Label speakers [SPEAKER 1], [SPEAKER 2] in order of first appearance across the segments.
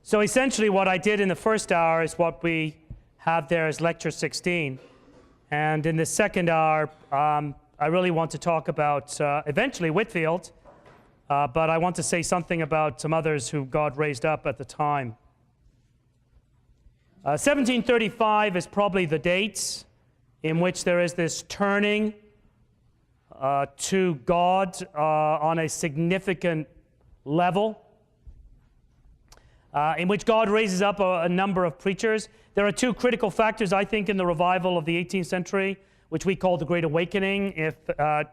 [SPEAKER 1] So essentially what I did in the first hour is what we have there as lecture 16. And in the second hour, I really want to talk about eventually Whitefield, but I want to say something about some others who God raised up at the time. 1735 is probably the date in which there is this turning to God on a significant level, in which God raises up a number of preachers. There are two critical factors, I think, in the revival of the 18th century, which we call the Great Awakening, if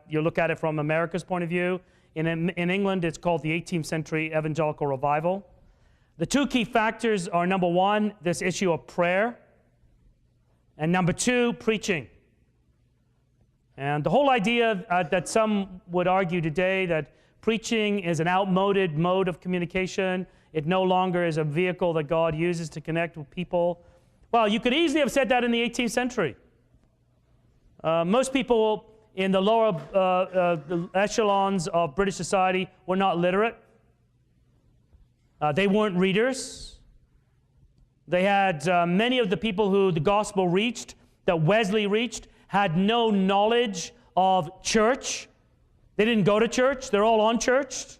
[SPEAKER 1] you look at it from America's point of view. In England, it's called the 18th century evangelical revival. The two key factors are, number one, this issue of prayer, and number two, preaching. And the whole idea that some would argue today that preaching is an outmoded mode of communication, it no longer is a vehicle that God uses to connect with people. Well, you could easily have said that in the 18th century. Most people in the lower echelons of British society were not literate. They weren't readers. They had many of the people who the gospel reached, that Wesley reached, had no knowledge of church. They didn't go to church. They're all unchurched.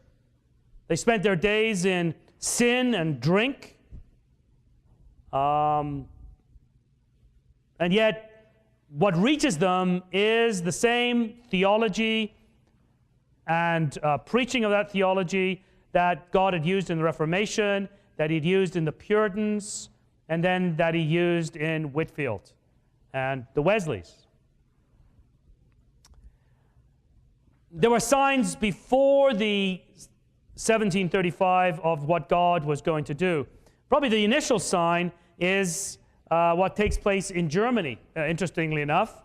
[SPEAKER 1] They spent their days in sin and drink. And yet, what reaches them is the same theology and preaching of that theology that God had used in the Reformation, that He'd used in the Puritans, and then that He used in Whitefield and the Wesleys. There were signs before the 1735 of what God was going to do. Probably the initial sign is what takes place in Germany, interestingly enough,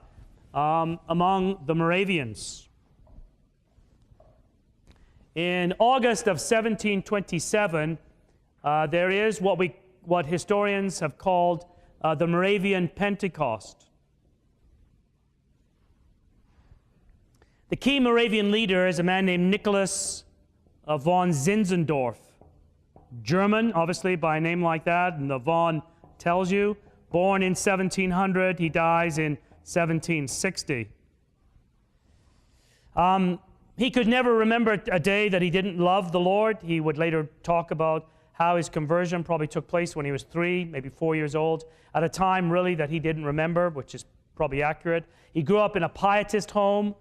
[SPEAKER 1] among the Moravians. In August of 1727, there is what historians have called the Moravian Pentecost. The key Moravian leader is a man named Nicholas von Zinzendorf. German, obviously, by a name like that, and the von tells you. Born in 1700, he dies in 1760. He could never remember a day that he didn't love the Lord. He would later talk about how his conversion probably took place when he was 3, maybe 4 years old, at a time really that he didn't remember, which is probably accurate. He grew up in a pietist home.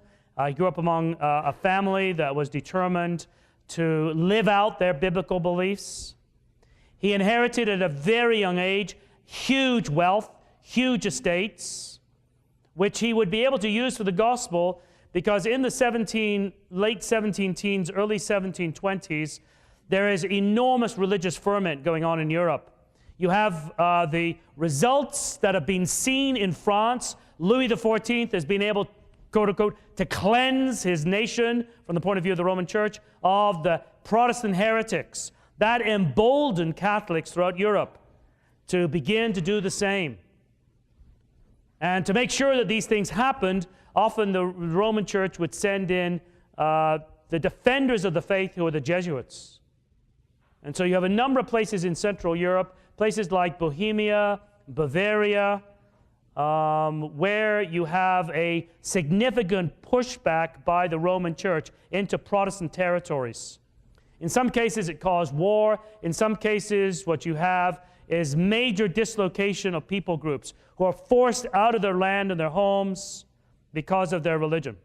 [SPEAKER 1] He grew up among a family that was determined to live out their biblical beliefs. He inherited at a very young age huge wealth, huge estates, which he would be able to use for the gospel, because in the late 17 teens, early 1720s, there is enormous religious ferment going on in Europe. You have the results that have been seen in France. Louis XIV has been able, quote unquote, to cleanse his nation from the point of view of the Roman Church of the Protestant heretics. That emboldened Catholics throughout Europe to begin to do the same. And to make sure that these things happened, often the Roman Church would send in the defenders of the faith, who are the Jesuits. And so you have a number of places in Central Europe, places like Bohemia, Bavaria, where you have a significant pushback by the Roman Church into Protestant territories. In some cases, it caused war. In some cases, what you have is major dislocation of people groups who are forced out of their land and their homes because of their religion.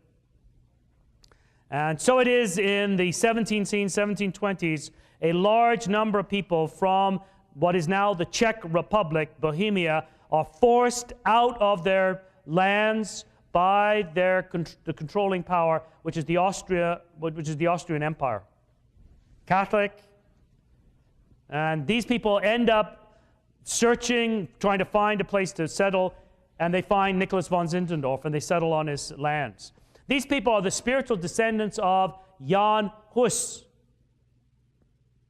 [SPEAKER 1] And so it is in the 1720s, a large number of people from what is now the Czech Republic, Bohemia, are forced out of their lands by the controlling power, which is the Austrian Empire. Catholic. And these people end up searching, trying to find a place to settle, and they find Nicholas von Zinzendorf, and they settle on his lands. These people are the spiritual descendants of Jan Hus.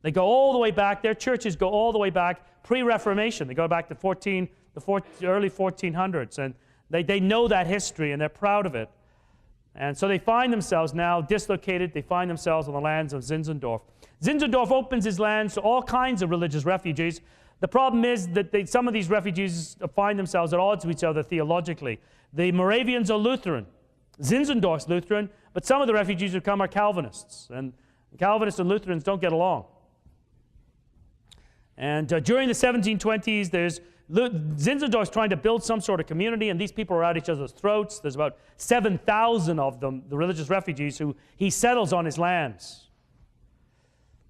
[SPEAKER 1] They go all the way back. Their churches go all the way back pre-Reformation. They go back to early 1400s, and they know that history, and they're proud of it. And so they find themselves now dislocated. They find themselves on the lands of Zinzendorf. Zinzendorf opens his lands to all kinds of religious refugees. The problem is that some of these refugees find themselves at odds with each other theologically. The Moravians are Lutheran. Zinzendorf's Lutheran, but some of the refugees who come are Calvinists. And Calvinists and Lutherans don't get along. And during the 1720s, Zinzendorf's trying to build some sort of community, and these people are at each other's throats. There's about 7,000 of them, the religious refugees, who he settles on his lands.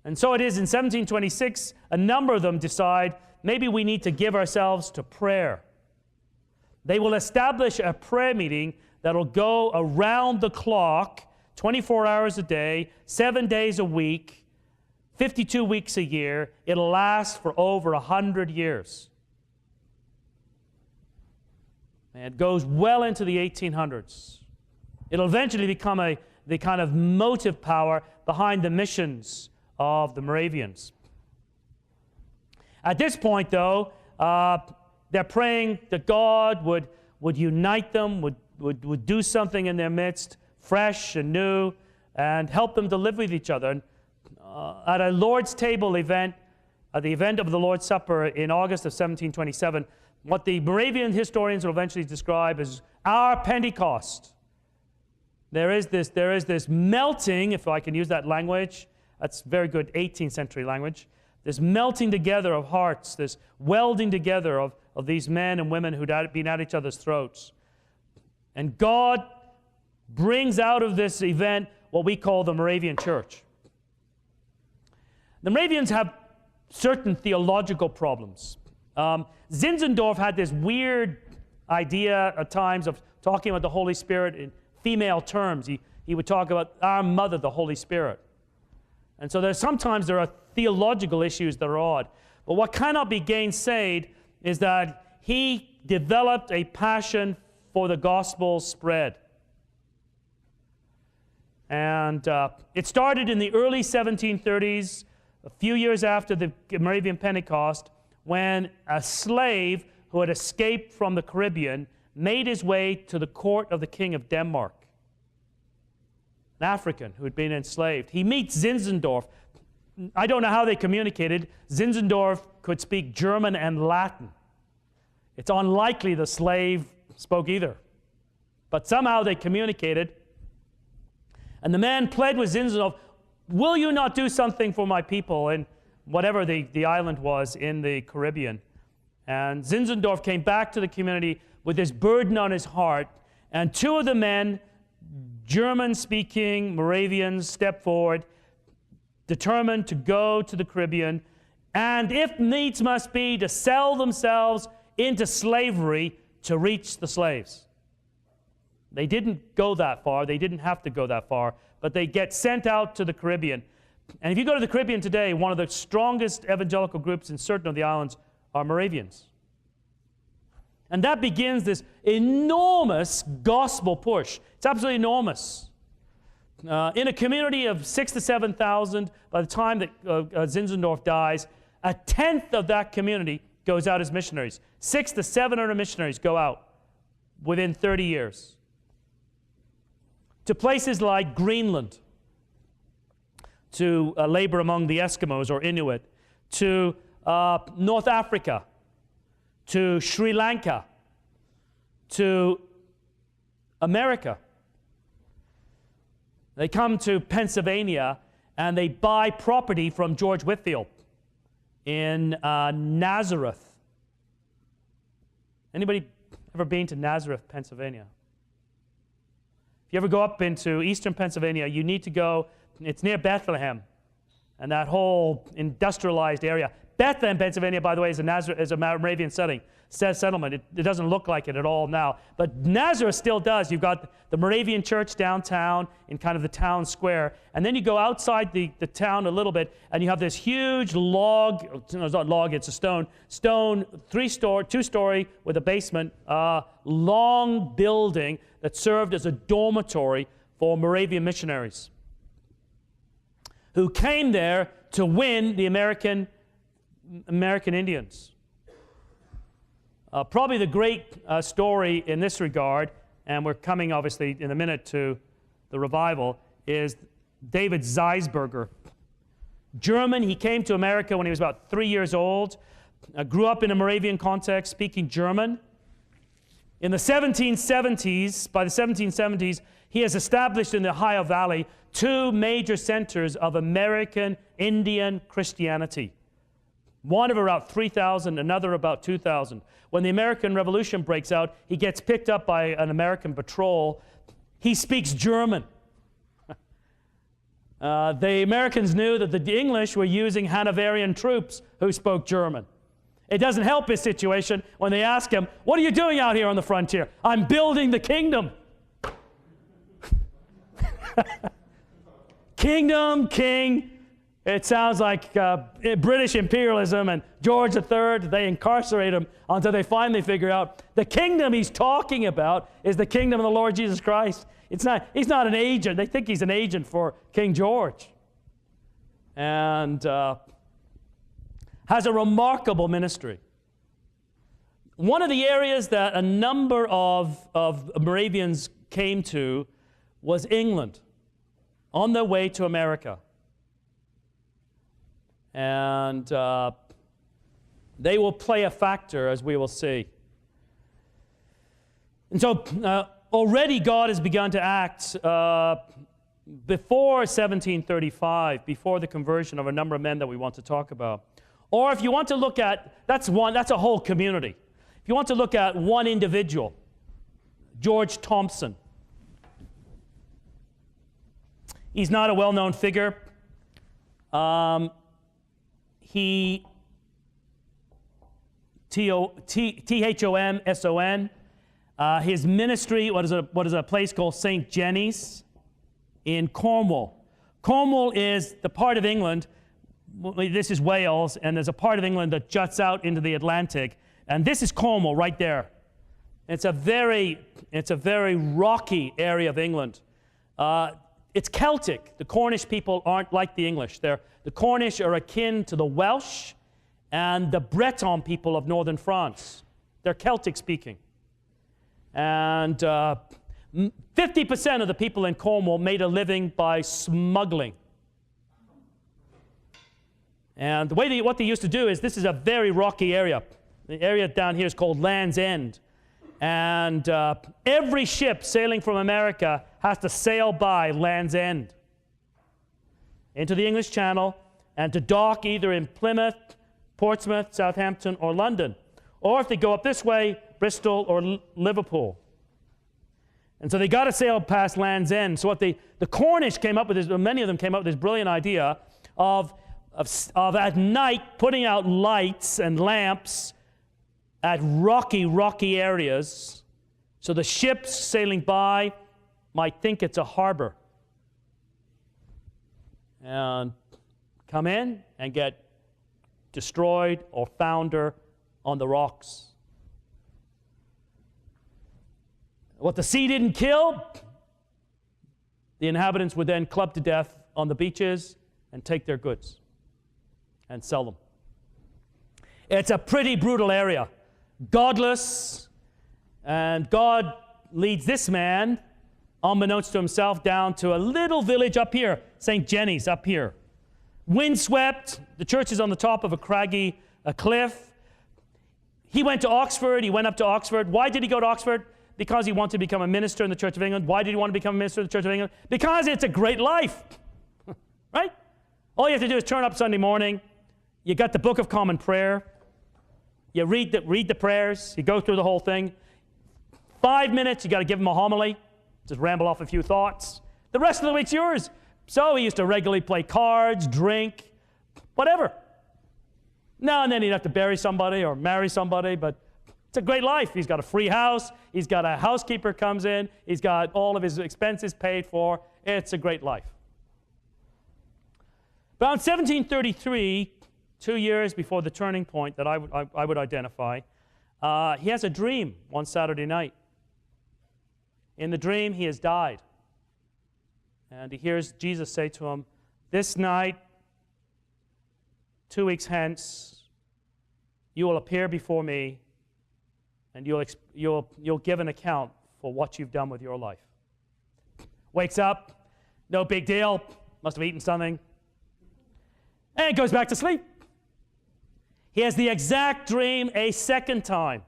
[SPEAKER 1] And so it is in 1726, a number of them decide, maybe we need to give ourselves to prayer. They will establish a prayer meeting that will go around the clock, 24 hours a day, 7 days a week, 52 weeks a year. It'll last for over 100 years. And it goes well into the 1800s. It'll eventually become the kind of motive power behind the missions of the Moravians. At this point, though, they're praying that God would unite them, would do something in their midst, fresh and new, and help them to live with each other. And, at a Lord's Table event, at the event of the Lord's Supper in August of 1727, what the Moravian historians will eventually describe as our Pentecost. There is this melting, if I can use that language. That's very good 18th century language. This melting together of hearts, this welding together of these men and women who'd been at each other's throats. And God brings out of this event what we call the Moravian Church. The Moravians have certain theological problems. Zinzendorf had this weird idea at times of talking about the Holy Spirit in female terms. He would talk about our mother, the Holy Spirit. And so sometimes there are theological issues that are odd. But what cannot be gainsaid is that he developed a passion for the gospel spread. And it started in the early 1730s, a few years after the Moravian Pentecost, when a slave who had escaped from the Caribbean made his way to the court of the King of Denmark, an African who had been enslaved. He meets Zinzendorf. I don't know how they communicated. Zinzendorf could speak German and Latin. It's unlikely the slave spoke either. But somehow they communicated. And the man pled with Zinzendorf, will you not do something for my people in whatever the island was in the Caribbean? And Zinzendorf came back to the community with this burden on his heart. And two of the men, German-speaking Moravians, stepped forward, determined to go to the Caribbean, and if needs must be, to sell themselves into slavery to reach the slaves. They didn't go that far. They didn't have to go that far, but they get sent out to the Caribbean. And if you go to the Caribbean today, one of the strongest evangelical groups in certain of the islands are Moravians. And that begins this enormous gospel push. It's absolutely enormous. In a community of 6,000 to 7,000, by the time that Zinzendorf dies, a tenth of that community goes out as missionaries. 600 to 700 missionaries go out within 30 years. To places like Greenland, to labor among the Eskimos or Inuit, to North Africa, to Sri Lanka, to America. They come to Pennsylvania and they buy property from George Whitefield in Nazareth. Anybody ever been to Nazareth, Pennsylvania? If you ever go up into eastern Pennsylvania, you need to go, it's near Bethlehem and that whole industrialized area. Bethlehem, Pennsylvania, by the way, is a Moravian settlement. It doesn't look like it at all now. But Nazareth still does. You've got the Moravian church downtown in kind of the town square. And then you go outside the town a little bit, and you have this huge log, no, it's not log, it's a stone, two-story with a basement, long building that served as a dormitory for Moravian missionaries who came there to win the American Indians. Probably the great story in this regard, and we're coming obviously in a minute to the revival, is David Zeisberger. German, he came to America when he was about 3 years old, grew up in a Moravian context, speaking German. In the 1770s, by the 1770s, he has established in the Ohio Valley 2 major centers of American Indian Christianity. One of about 3,000, another about 2,000. When the American Revolution breaks out, he gets picked up by an American patrol. He speaks German. The Americans knew that the English were using Hanoverian troops who spoke German. It doesn't help his situation when they ask him, "What are you doing out here on the frontier?" "I'm building the kingdom." Kingdom, king. It sounds like British imperialism, and George III, they incarcerate him until they finally figure out the kingdom he's talking about is the kingdom of the Lord Jesus Christ. He's not an agent. They think he's an agent for King George. And has a remarkable ministry. One of the areas that a number of Moravians came to was England on their way to America. And they will play a factor, as we will see. And so already God has begun to act before 1735, before the conversion of a number of men that we want to talk about. Or if you want to look at, that's a whole community. If you want to look at one individual, George Thompson. He's not a well-known figure. He, Thomson, his ministry, what is a place called St. Jenny's in Cornwall. Cornwall is the part of England, this is Wales, and there's a part of England that juts out into the Atlantic, and this is Cornwall right there. It's a very rocky area of England. It's Celtic. The Cornish people aren't like the English. The Cornish are akin to the Welsh and the Breton people of northern France. They're Celtic speaking. And 50% of the people in Cornwall made a living by smuggling. And what they used to do is, this is a very rocky area. The area down here is called Land's End. And every ship sailing from America has to sail by Land's End into the English Channel and to dock either in Plymouth, Portsmouth, Southampton, or London. Or if they go up this way, Bristol or Liverpool. And so they got to sail past Land's End. So what the Cornish came up with is, many of them came up with this brilliant idea of at night putting out lights and lamps at rocky areas, so the ships sailing by might think it's a harbor and come in and get destroyed or founder on the rocks. What the sea didn't kill, the inhabitants would then club to death on the beaches and take their goods and sell them. It's a pretty brutal area. Godless, and God leads this man, unbeknownst to himself, down to a little village up here, St. Jenny's up here. Windswept, the church is on the top of a craggy cliff. He went to Oxford, he went up to Oxford. Why did he go to Oxford? Because he wanted to become a minister in the Church of England. Why did he want to become a minister in the Church of England? Because it's a great life, right? All you have to do is turn up Sunday morning, you got the Book of Common Prayer, you read the prayers, you go through the whole thing. 5 minutes, you got to give him a homily, just ramble off a few thoughts. The rest of the week's yours. So he used to regularly play cards, drink, whatever. Now and then he'd have to bury somebody or marry somebody, but it's a great life. He's got a free house, he's got a housekeeper comes in, he's got all of his expenses paid for. It's a great life. Around 1733, 2 years before the turning point that I would identify, he has a dream one Saturday night. In the dream, he has died. And he hears Jesus say to him, "This night, 2 weeks hence, you will appear before me, and you'll give an account for what you've done with your life." Wakes up, no big deal, must have eaten something, and goes back to sleep. He has the exact dream a second time.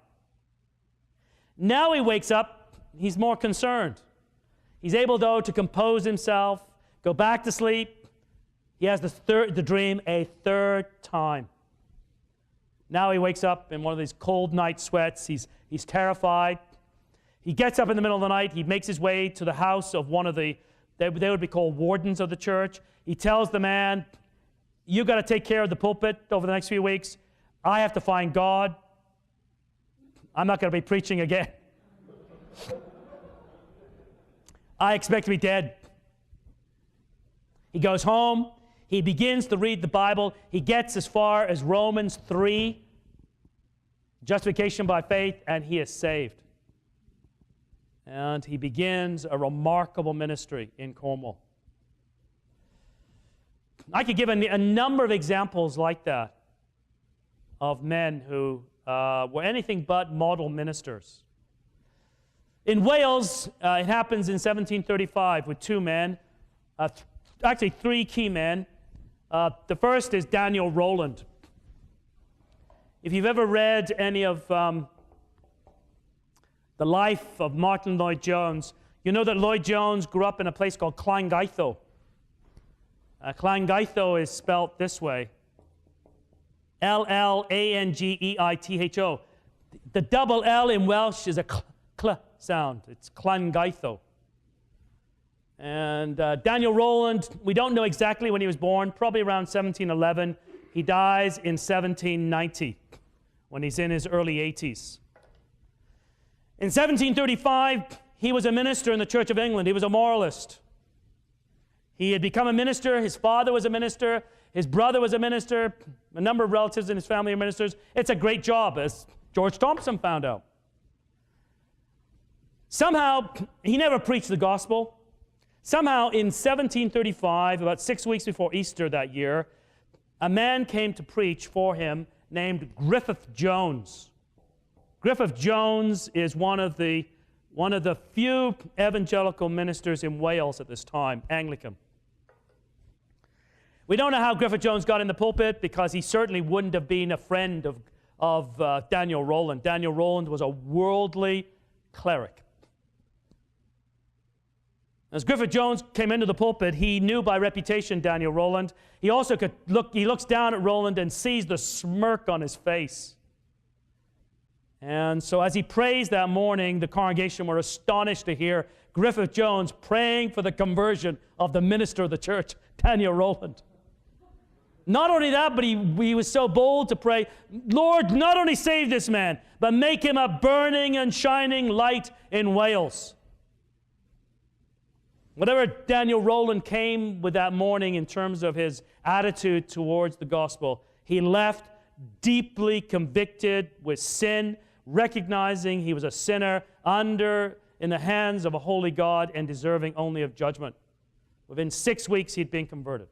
[SPEAKER 1] Now he wakes up, he's more concerned. He's able, though, to compose himself, go back to sleep. He has the dream a third time. Now he wakes up in one of these cold night sweats. He's terrified. He gets up in the middle of the night. He makes his way to the house of one of they would be called wardens of the church. He tells the man, "You've got to take care of the pulpit over the next few weeks. I have to find God. I'm not going to be preaching again. I expect to be dead." He goes home. He begins to read the Bible. He gets as far as Romans 3, justification by faith, and he is saved. And he begins a remarkable ministry in Cornwall. I could give a number of examples like that of men who were anything but model ministers. In Wales, it happens in 1735 with two men, actually three key men. The first is Daniel Rowland. If you've ever read any of the life of Martin Lloyd-Jones, you know that Lloyd-Jones grew up in a place called Llangeitho. Llangeitho is spelt this way, L-L-A-N-G-E-I-T-H-O. The double L in Welsh is a cl sound. It's Llangeitho. And Daniel Rowland, we don't know exactly when he was born, probably around 1711. He dies in 1790, when he's in his early 80s. In 1735, he was a minister in the Church of England. He was a moralist. He had become a minister. His father was a minister. His brother was a minister. A number of relatives in his family are ministers. It's a great job, as George Thompson found out. Somehow, he never preached the gospel. Somehow, in 1735, about 6 weeks before Easter that year, a man came to preach for him named Griffith Jones. Griffith Jones is one of the few evangelical ministers in Wales at this time, Anglican. We don't know how Griffith Jones got in the pulpit, because he certainly wouldn't have been a friend of Daniel Rowland. Daniel Rowland was a worldly cleric. As Griffith Jones came into the pulpit, he knew by reputation Daniel Rowland. He also he looks down at Rowland and sees the smirk on his face. And so as he prays that morning, the congregation were astonished to hear Griffith Jones praying for the conversion of the minister of the church, Daniel Rowland. Not only that, but he was so bold to pray, "Lord, not only save this man, but make him a burning and shining light in Wales." Whatever Daniel Rowland came with that morning in terms of his attitude towards the gospel, he left deeply convicted with sin, recognizing he was a sinner in the hands of a holy God and deserving only of judgment. Within 6 weeks, he'd been converted.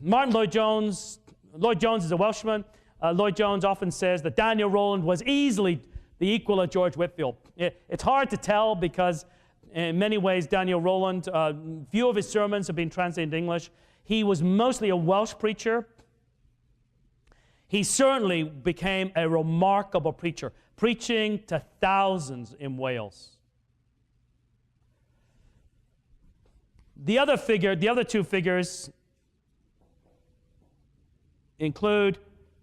[SPEAKER 1] Martin Lloyd-Jones is a Welshman. Lloyd-Jones often says that Daniel Rowland was easily the equal of George Whitefield. It's hard to tell, because in many ways, Daniel Rowland, few of his sermons have been translated into English. He was mostly a Welsh preacher. He certainly became a remarkable preacher, preaching to thousands in Wales. The other two figures include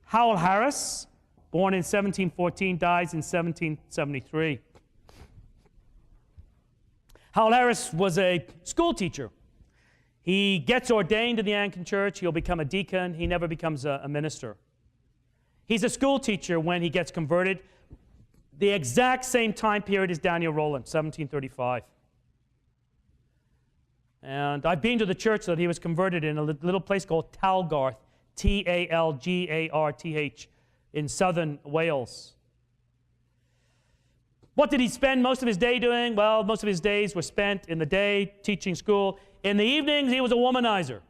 [SPEAKER 1] Howell Harris, born in 1714, dies in 1773. Howell Harris was a school teacher. He gets ordained in the Anglican Church. He'll become a deacon. He never becomes a minister. He's a school teacher when he gets converted. The exact same time period as Daniel Rowland, 1735. And I've been to the church that he was converted in, a little place called Talgarth, Talgarth, in southern Wales. What did he spend most of his day doing? Well, most of his days were spent in the day teaching school. In the evenings, he was a womanizer.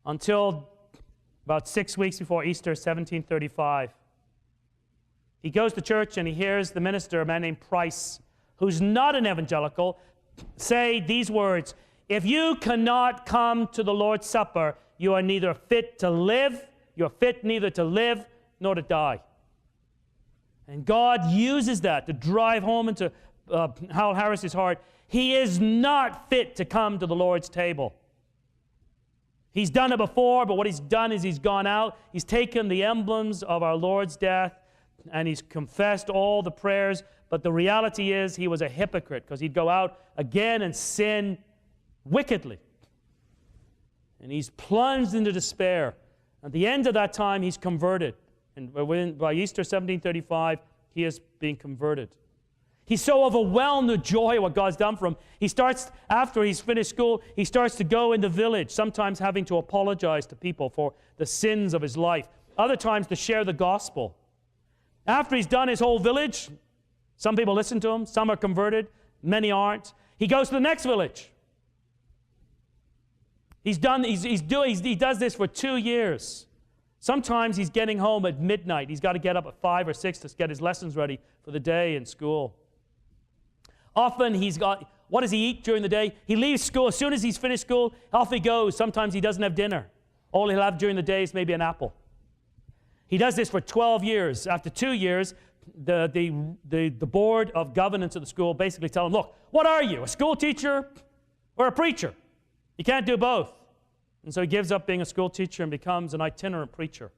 [SPEAKER 1] Until about 6 weeks before Easter, 1735. He goes to church and he hears the minister, a man named Price, who's not an evangelical, say these words: if you cannot come to the Lord's Supper, you are neither fit to live, you're fit neither to live nor to die. And God uses that to drive home into Hal Harris's heart. He is not fit to come to the Lord's table. He's done it before, but what he's done is he's gone out, he's taken the emblems of our Lord's death, and he's confessed all the prayers, but the reality is he was a hypocrite, because he'd go out again and sin wickedly. And he's plunged into despair. At the end of that time, he's converted. And by Easter 1735, he is being converted. He's so overwhelmed with joy at what God's done for him. He starts, after he's finished school, he starts to go in the village, sometimes having to apologize to people for the sins of his life, other times to share the gospel. After he's done his whole village, some people listen to him, some are converted, many aren't. He goes to the next village. He does this for 2 years. Sometimes he's getting home at midnight. He's got to get up at 5 or 6 to get his lessons ready for the day in school. Often what does he eat during the day? He leaves school. As soon as he's finished school, off he goes. Sometimes he doesn't have dinner. All he'll have during the day is maybe an apple. He does this for 12 years. After 2 years, the board of governance of the school basically tell him, look, what are you, a school teacher or a preacher? You can't do both. And so he gives up being a school teacher and becomes an itinerant preacher.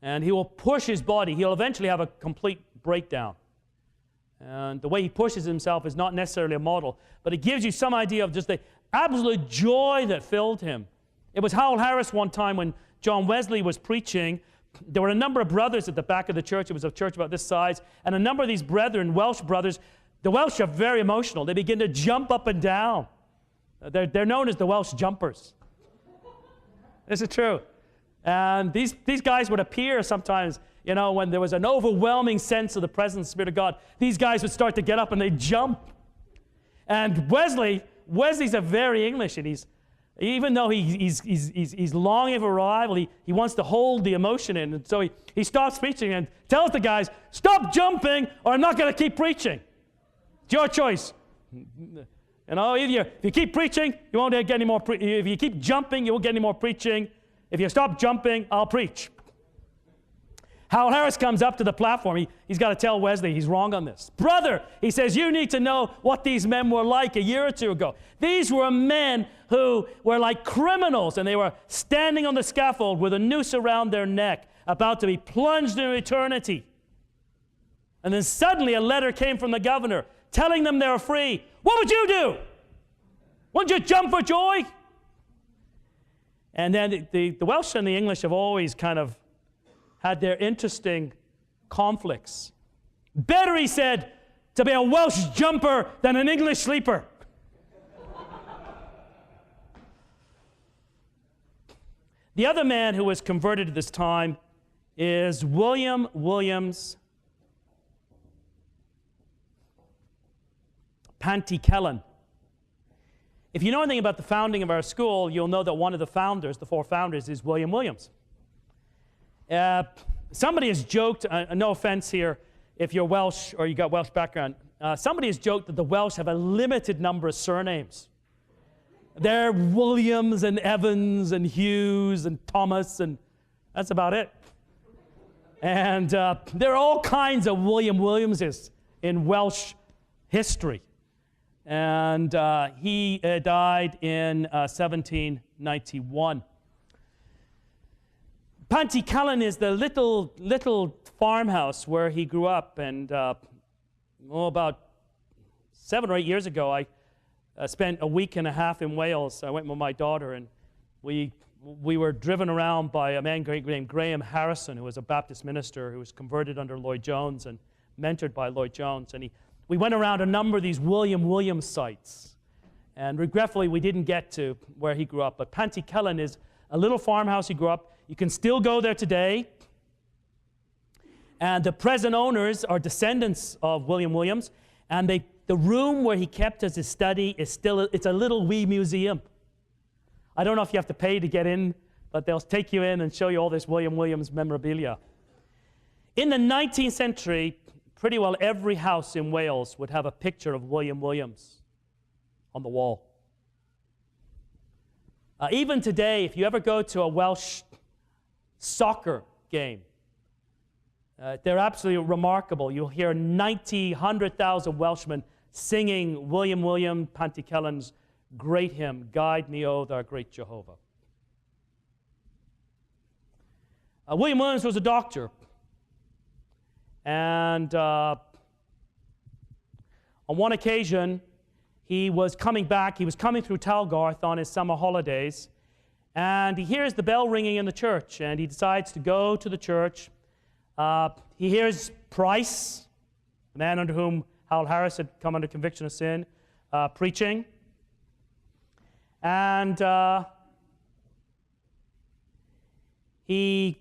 [SPEAKER 1] And he will push his body. He'll eventually have a complete breakdown. And the way he pushes himself is not necessarily a model, but it gives you some idea of just the absolute joy that filled him. It was Hal Harris one time when John Wesley was preaching. There were a number of brothers at the back of the church. It was a church about this size. And a number of these brethren, Welsh brothers, the Welsh are very emotional. They begin to jump up and down. They're known as the Welsh jumpers. This is true. And these guys would appear sometimes, you know, when there was an overwhelming sense of the presence of the Spirit of God. These guys would start to get up and they'd jump. And Wesley's a very English, and even though he's longing for revival, he wants to hold the emotion in. And so he stops preaching and tells the guys, stop jumping or I'm not going to keep preaching. It's your choice. You know, if you keep preaching, you won't get any more if you keep jumping, you won't get any more preaching. If you stop jumping, I'll preach. Hal Harris comes up to the platform. He's got to tell Wesley he's wrong on this. Brother, he says, you need to know what these men were like a year or two ago. These were men who were like criminals, and they were standing on the scaffold with a noose around their neck, about to be plunged into eternity. And then suddenly a letter came from the governor telling them they were free. What would you do? Wouldn't you jump for joy? And then the Welsh and the English have always kind of had their interesting conflicts. Better, he said, to be a Welsh jumper than an English sleeper. The other man who was converted at this time is William Williams Pantycelyn. If you know anything about the founding of our school, you'll know that one of the founders, the 4 founders, is William Williams. Somebody has joked, no offense here if you're Welsh or you got Welsh background, somebody has joked that the Welsh have a limited number of surnames. They're Williams and Evans and Hughes and Thomas, and that's about it. And there are all kinds of William Williamses in Welsh history. And he died in 1791. Pantycelyn is the little farmhouse where he grew up, and about 7 or 8 years ago, I spent a week and a half in Wales. I went with my daughter, and we were driven around by a man named Graham Harrison, who was a Baptist minister who was converted under Lloyd Jones and mentored by Lloyd Jones. And we went around a number of these William Williams sites, and regretfully, we didn't get to where he grew up. But Pantycelyn is a little farmhouse he grew up. You can still go there today. And the present owners are descendants of William Williams. And the room where he kept as his study is still, it's a little wee museum. I don't know if you have to pay to get in, but they'll take you in and show you all this William Williams memorabilia. In the 19th century, pretty well every house in Wales would have a picture of William Williams on the wall. Even today, if you ever go to a Welsh soccer game, they're absolutely remarkable. You'll hear 100,000 Welshmen singing William William Pantycelyn's great hymn, Guide Me, O Thou Great Jehovah. William Williams was a doctor. And on one occasion, he was coming back. He was coming through Talgarth on his summer holidays. And he hears the bell ringing in the church. And he decides to go to the church. He hears Price, the man under whom Howell Harris had come under conviction of sin, preaching. And he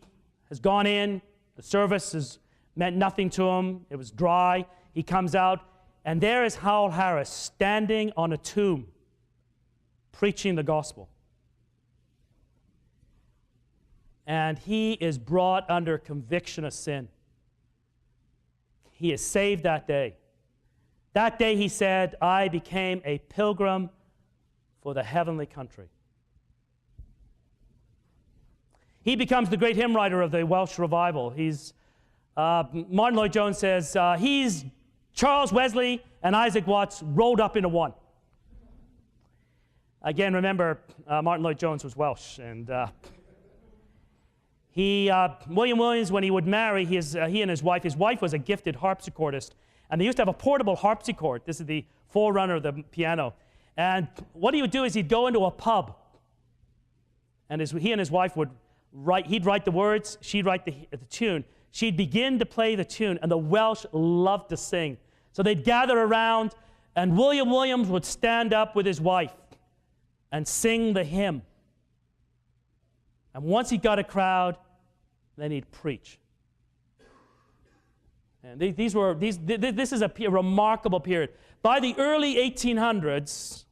[SPEAKER 1] has gone in. The service has meant nothing to him. It was dry. He comes out, and there is Howell Harris standing on a tomb, preaching the gospel. And he is brought under conviction of sin. He is saved that day. That day, he said, I became a pilgrim for the heavenly country. He becomes the great hymn writer of the Welsh revival. Martin Lloyd-Jones says, he's Charles Wesley and Isaac Watts rolled up into one. Again, remember, Martin Lloyd-Jones was Welsh. And William Williams, when he would marry, he and his wife was a gifted harpsichordist. And they used to have a portable harpsichord. This is the forerunner of the piano. And what he would do is he'd go into a pub. And he and his wife would he'd write the words, she'd write the tune. She'd begin to play the tune, and the Welsh loved to sing. So they'd gather around, and William Williams would stand up with his wife and sing the hymn. And once he got a crowd, then he'd preach. And this is a remarkable period. By the early 1800s,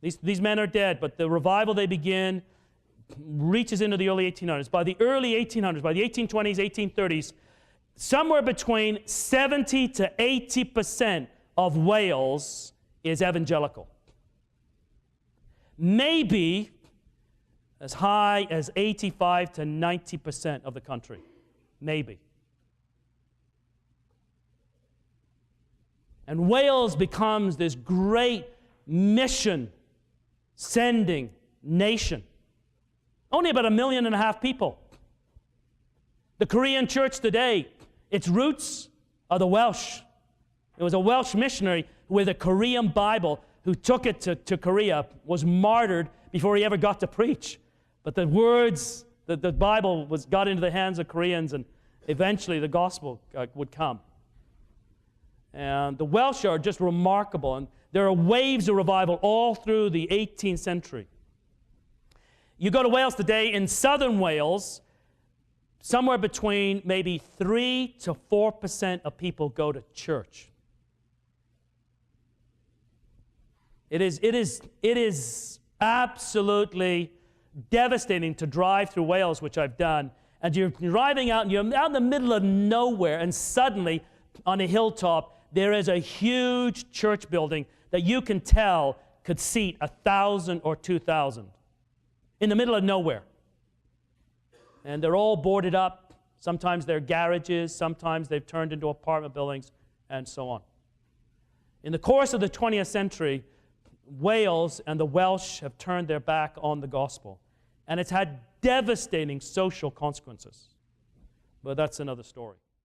[SPEAKER 1] these men are dead, but the revival they begin reaches into the early 1800s. By the early 1800s, by the 1820s, 1830s, somewhere between 70 to 80% of Wales is evangelical. Maybe as high as 85 to 90% of the country. Maybe. And Wales becomes this great mission-sending nation. Only about 1.5 million people. The Korean church today, its roots are the Welsh. It was a Welsh missionary with a Korean Bible who took it to Korea, was martyred before he ever got to preach. But the words, the Bible got into the hands of Koreans, and eventually the gospel would come. And the Welsh are just remarkable, and there are waves of revival all through the 18th century. You go to Wales today, in southern Wales, somewhere between maybe 3 to 4% of people go to church. It is absolutely devastating to drive through Wales, which I've done, and you're driving out, and you're out in the middle of nowhere, and suddenly, on a hilltop, there is a huge church building that you can tell could seat 1,000 or 2,000 in the middle of nowhere. And they're all boarded up. Sometimes they're garages, sometimes they've turned into apartment buildings, and so on. In the course of the 20th century, Wales and the Welsh have turned their back on the gospel. And it's had devastating social consequences. But that's another story.